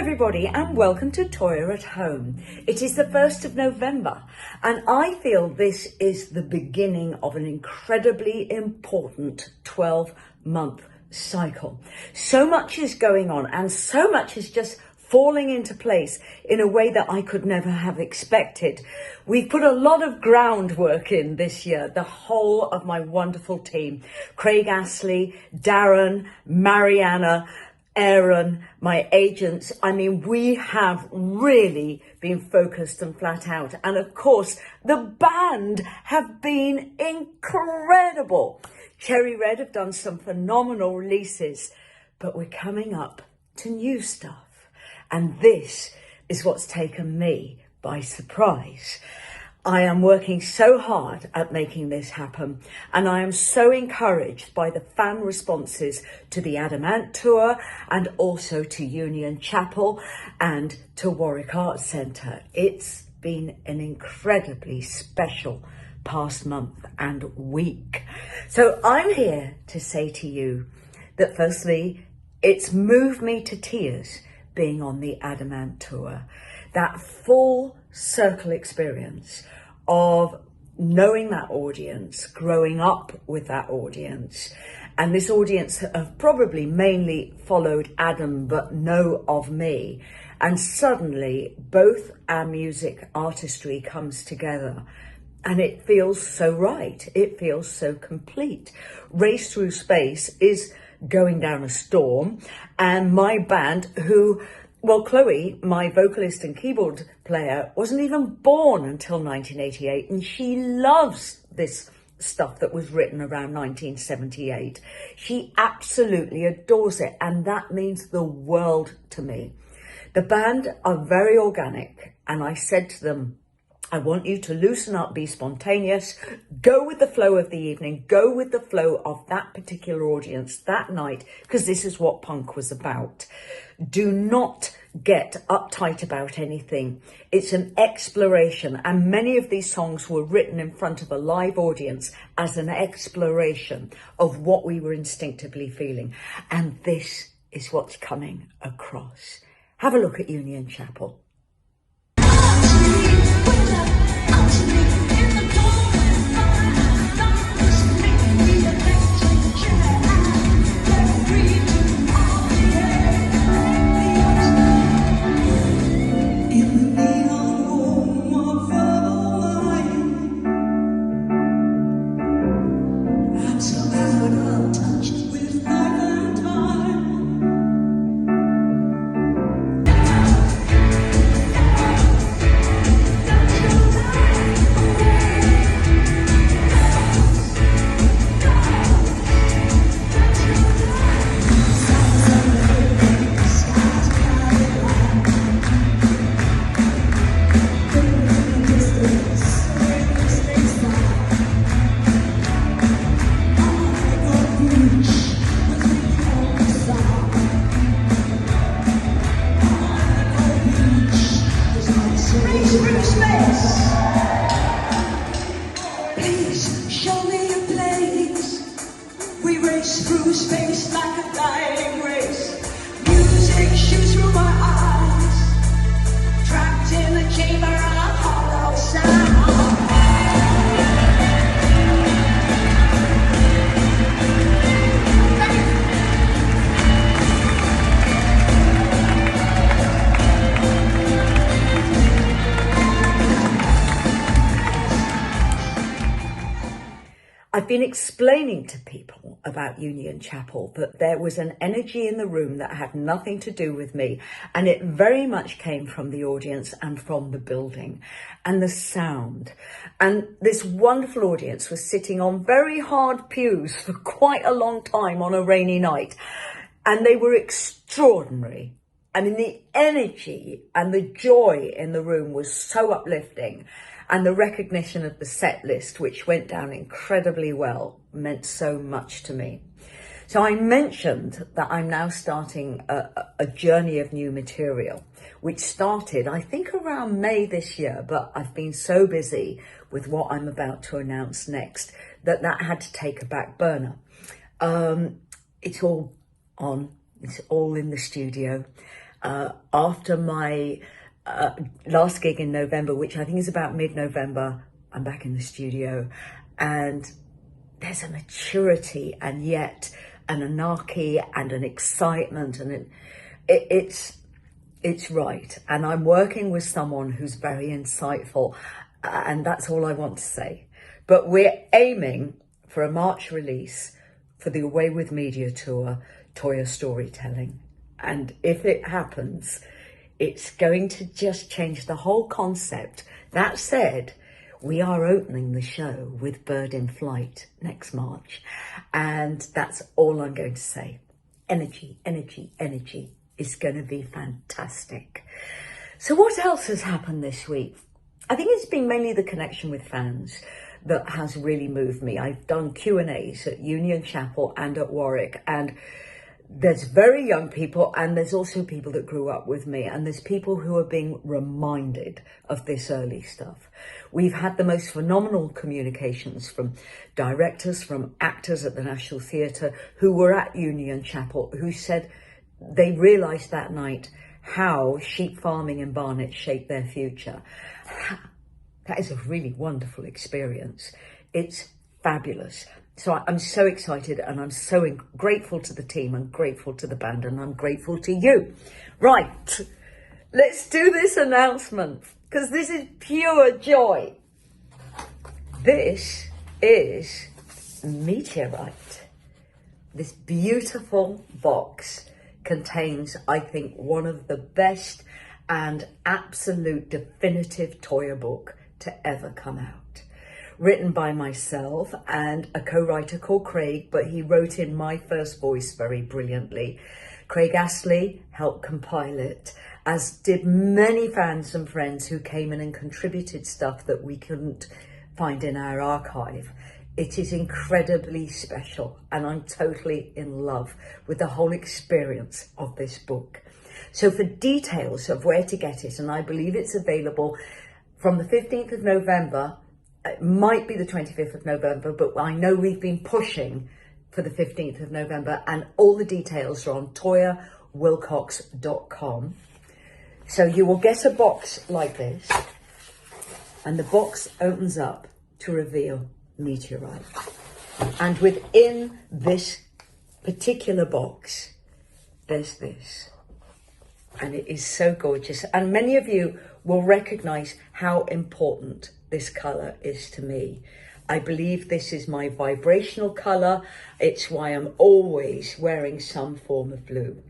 everybody and welcome to Toyah at Home. It is the 1st of November and I feel this is the beginning of an incredibly important 12-month cycle. So much is going on and so much is just falling into place in a way that I could never have expected. We've put a lot of groundwork in this year, the whole of my wonderful team, Craig Astley, Darren, Mariana, Aaron, my agents. I mean, we have really been focused and flat out. And of course, the band have been incredible. Cherry Red have done some phenomenal releases, but we're coming up to new stuff. And this is what's taken me by surprise. I am working so hard at making this happen, and I am so encouraged by the fan responses to the Adamant tour and also to Union Chapel and to Warwick Arts Centre. It's been an incredibly special past month and week. So I'm here to say to you that firstly, it's moved me to tears being on the Adamant tour. That full circle experience of knowing that audience, growing up with that audience, and this audience have probably mainly followed Adam but know of me, and suddenly both our music artistry comes together and it feels so right, it feels so complete. Race Through Space is going down a storm, and my band, who, well, Chloe, my vocalist and keyboard player, wasn't even born until 1988, and she loves this stuff that was written around 1978. She absolutely adores it, and that means the world to me. The band are very organic, and I said to them, I want you to loosen up, be spontaneous, go with the flow of the evening, go with the flow of that particular audience that night, because this is what punk was about. Do not get uptight about anything. It's an exploration, and many of these songs were written in front of a live audience as an exploration of what we were instinctively feeling. And this is what's coming across. Have a look at Union Chapel. Through space like a dying race. Music shoots through my eyes, trapped in a chamber of hollow sound. I've been explaining to people about Union Chapel that there was an energy in the room that had nothing to do with me, and it very much came from the audience and from the building and the sound. And this wonderful audience was sitting on very hard pews for quite a long time on a rainy night, and they were extraordinary. I mean, the energy and the joy in the room was so uplifting. And the recognition of the set list, which went down incredibly well, meant so much to me. So I mentioned that I'm now starting a journey of new material, which started, I think, around May this year, but I've been so busy with what I'm about to announce next that had to take a back burner. It's all on, it's all in the studio. After my last gig in November, which I think is about mid-November, I'm back in the studio, and there's a maturity and yet an anarchy and an excitement, and it's right. And I'm working with someone who's very insightful, and that's all I want to say. But we're aiming for a March release for the Away with Media tour, Toyah Storytelling. And if it happens, it's going to just change the whole concept. That said, we are opening the show with Bird in Flight next March. And that's all I'm going to say. Energy, energy, energy is going to be fantastic. So what else has happened this week? I think it's been mainly the connection with fans that has really moved me. I've done Q&As at Union Chapel and at Warwick, and there's very young people, and there's also people that grew up with me, and there's people who are being reminded of this early stuff. We've had the most phenomenal communications from directors, from actors at the National Theatre who were at Union Chapel, who said they realised that night how sheep farming in Barnet shaped their future. That is a really wonderful experience. It's fabulous. So I'm so excited, and I'm so grateful to the team and grateful to the band, and I'm grateful to you. Right, let's do this announcement, because this is pure joy. This is Meteorite. This beautiful box contains, I think, one of the best and absolute definitive Toyah book to ever come out. Written by myself and a co-writer called Craig, but he wrote in my first voice very brilliantly. Craig Astley helped compile it, as did many fans and friends who came in and contributed stuff that we couldn't find in our archive. It is incredibly special, and I'm totally in love with the whole experience of this book. So for details of where to get it, and I believe it's available from the 15th of November, it might be the 25th of November, but I know we've been pushing for the 15th of November, and all the details are on toyahwilcox.com. So you will get a box like this, and the box opens up to reveal Meteorite. And within this particular box, there's this. And it is so gorgeous. And many of you will recognize how important this color is to me. I believe this is my vibrational color. It's why I'm always wearing some form of blue.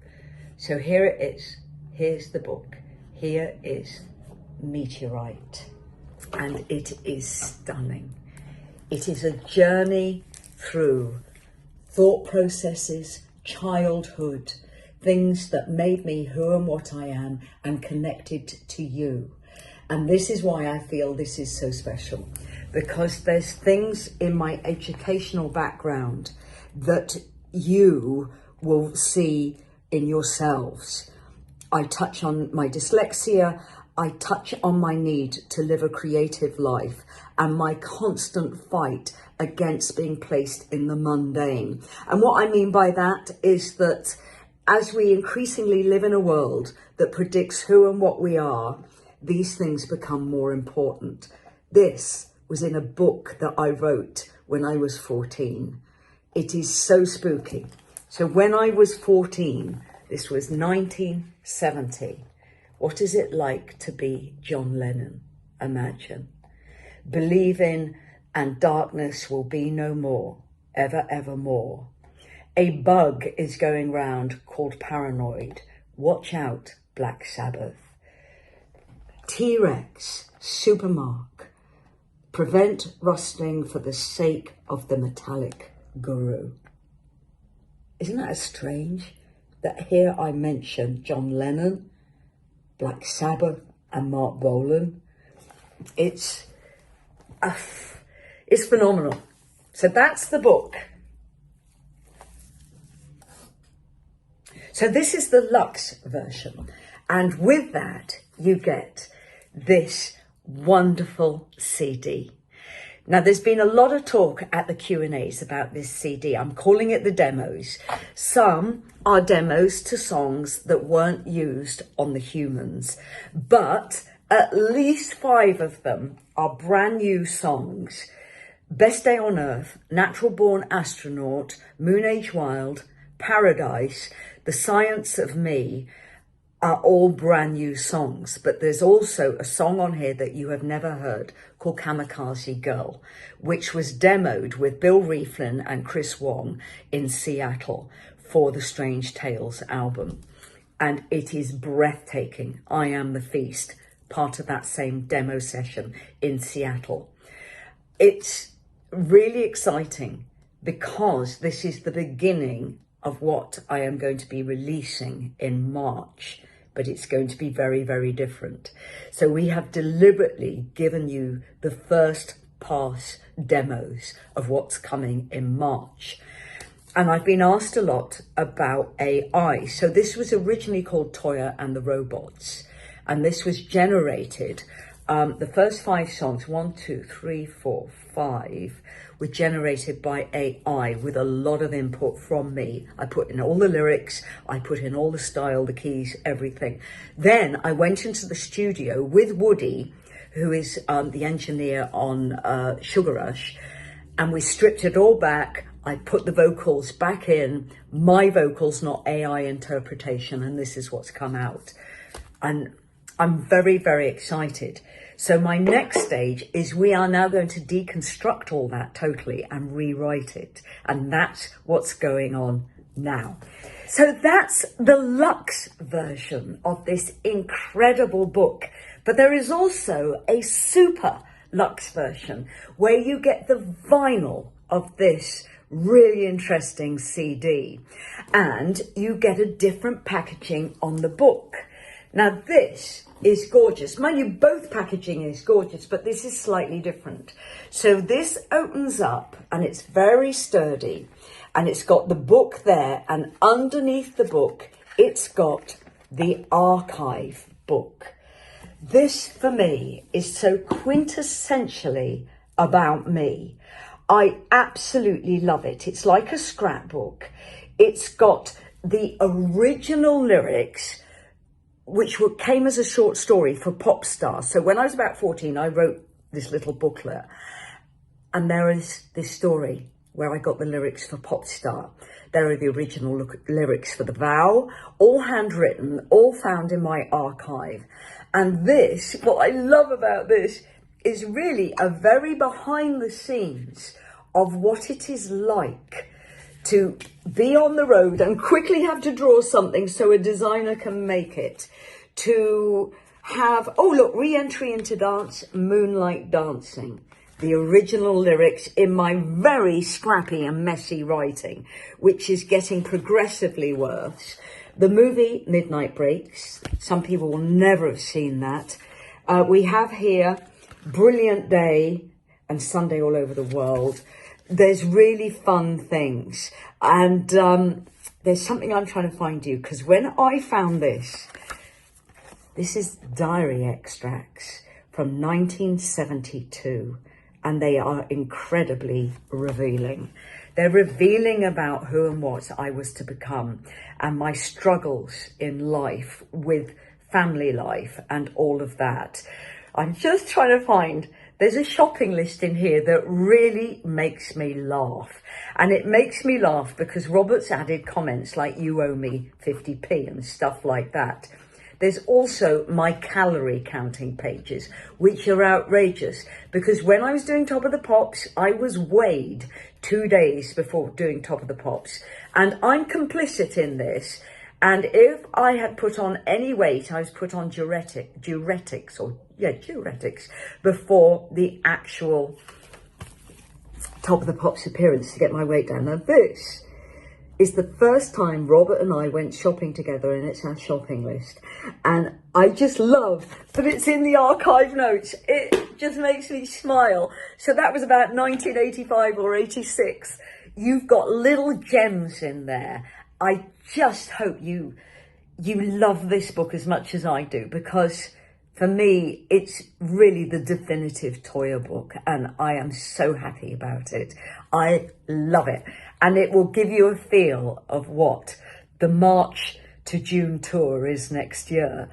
So here it is. Here's the book. Here is Meteorite. And it is stunning. It is a journey through thought processes, childhood, things that made me who and what I am, and connected to you. And this is why I feel this is so special, because there's things in my educational background that you will see in yourselves. I touch on my dyslexia, I touch on my need to live a creative life and my constant fight against being placed in the mundane. And what I mean by that is that as we increasingly live in a world that predicts who and what we are, these things become more important. This was in a book that I wrote when I was 14. It is so spooky. So when I was 14, this was 1970. What is it like to be John Lennon? Imagine. Believing and darkness will be no more, ever, evermore. A bug is going round called paranoid. Watch out, Black Sabbath. T-Rex, Supermark. Prevent rusting for the sake of the metallic guru. Isn't that strange that here I mention John Lennon, Black Sabbath and Mark Bolan? It's phenomenal. So that's the book. So this is the luxe version. And with that, you get this wonderful CD. Now, there's been a lot of talk at the Q&As about this CD. I'm calling it the demos. Some are demos to songs that weren't used on the Humans, but at least 5 of them are brand new songs. Best Day on Earth, Natural Born Astronaut, Moon Age Wild, Paradise, The Science of Me are all brand new songs, but there's also a song on here that you have never heard called Kamikaze Girl, which was demoed with Bill Rieflin and Chris Wong in Seattle for the Strange Tales album. And it is breathtaking. I Am the Feast, part of that same demo session in Seattle. It's really exciting because this is the beginning of what I am going to be releasing in March, but it's going to be very, very different. So we have deliberately given you the first pass demos of what's coming in March. And I've been asked a lot about AI. So this was originally called Toyah and the Robots. And this was generated, the first 5 songs, 1, 2, 3, 4, 5, were generated by AI with a lot of input from me. I put in all the lyrics, I put in all the style, the keys, everything. Then I went into the studio with Woody, who is the engineer on Sugar Rush, and we stripped it all back. I put the vocals back in, my vocals, not AI interpretation, and this is what's come out. And I'm very, very excited. So my next stage is we are now going to deconstruct all that totally and rewrite it. And that's what's going on now. So that's the luxe version of this incredible book. But there is also a super luxe version where you get the vinyl of this really interesting CD. And you get a different packaging on the book. Now this is gorgeous. Mind you, both packaging is gorgeous, but this is slightly different. So this opens up and it's very sturdy and it's got the book there, and underneath the book, it's got the archive book. This for me is so quintessentially about me. I absolutely love it. It's like a scrapbook. It's got the original lyrics, which came as a short story for pop stars. So when I was about 14, I wrote this little booklet, and there is this story where I got the lyrics for Pop Star. There are the original lyrics for The Vow, all handwritten, all found in my archive. And this, what I love about this, is really a very behind the scenes of what it is like to be on the road and quickly have to draw something so a designer can make it, to have, oh look, re-entry into dance, Moonlight Dancing, the original lyrics in my very scrappy and messy writing, which is getting progressively worse. The movie Midnight Breaks, some people will never have seen that. We have here Brilliant Day and Sunday All Over the World. There's really fun things. And there's something I'm trying to find you, because when I found this is diary extracts from 1972, and they are incredibly revealing. They're revealing about who and what I was to become and my struggles in life with family life and all of that. I'm just trying to find, there's a shopping list in here that really makes me laugh. And it makes me laugh because Robert's added comments like, you owe me 50p and stuff like that. There's also my calorie counting pages, which are outrageous, because when I was doing Top of the Pops, I was weighed 2 days before doing Top of the Pops. And I'm complicit in this. And if I had put on any weight, I was put on diuretics before the actual Top of the Pops appearance to get my weight down. Now this is the first time Robert and I went shopping together, and it's our shopping list. And I just love that it's in the archive notes. It just makes me smile. So that was about 1985 or 86. You've got little gems in there. I just hope you love this book as much as I do, because For me, it's really the definitive Toyah book, and I am so happy about it. I love it, and it will give you a feel of what the March to June tour is next year.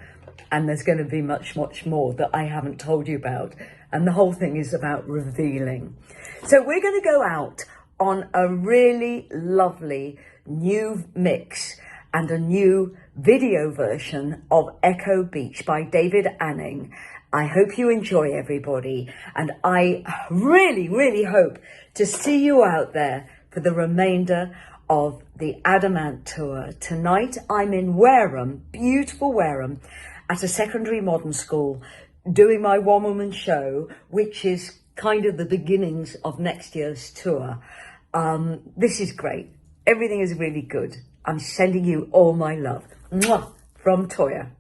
And there's going to be much, much more that I haven't told you about. And the whole thing is about revealing. So we're going to go out on a really lovely new mix and a new video version of Echo Beach by David Anning. I hope you enjoy, everybody, and I really, really hope to see you out there for the remainder of the Adamant tour. Tonight I'm in Wareham, beautiful Wareham, at a secondary modern school doing my one-woman show, which is kind of the beginnings of next year's tour. This is great. Everything is really good. I'm sending you all my love. Mwah, from Toyah.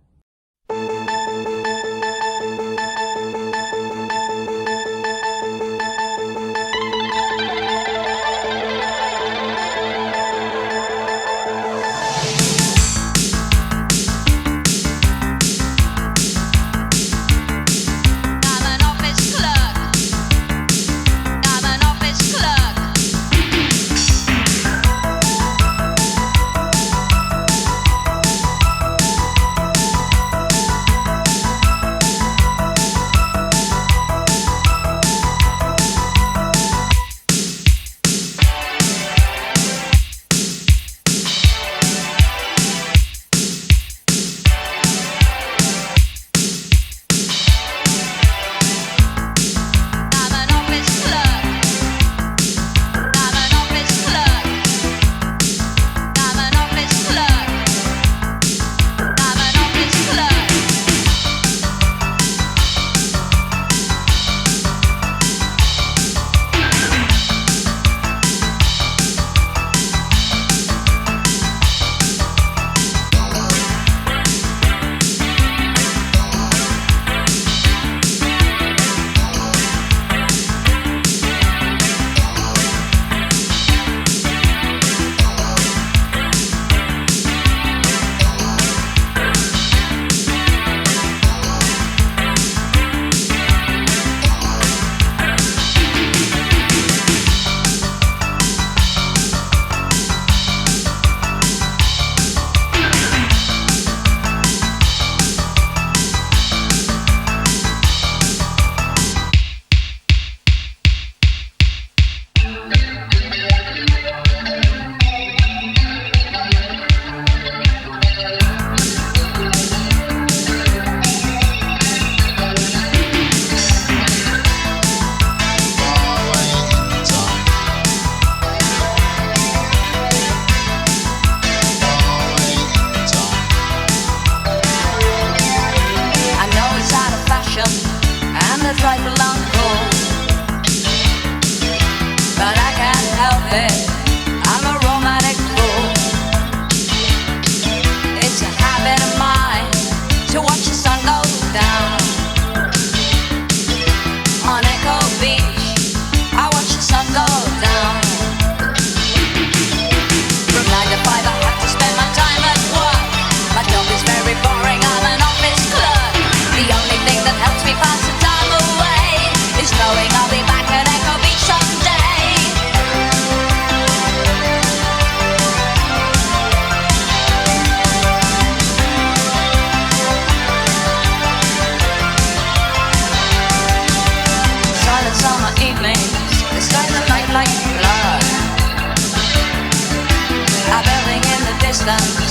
distance.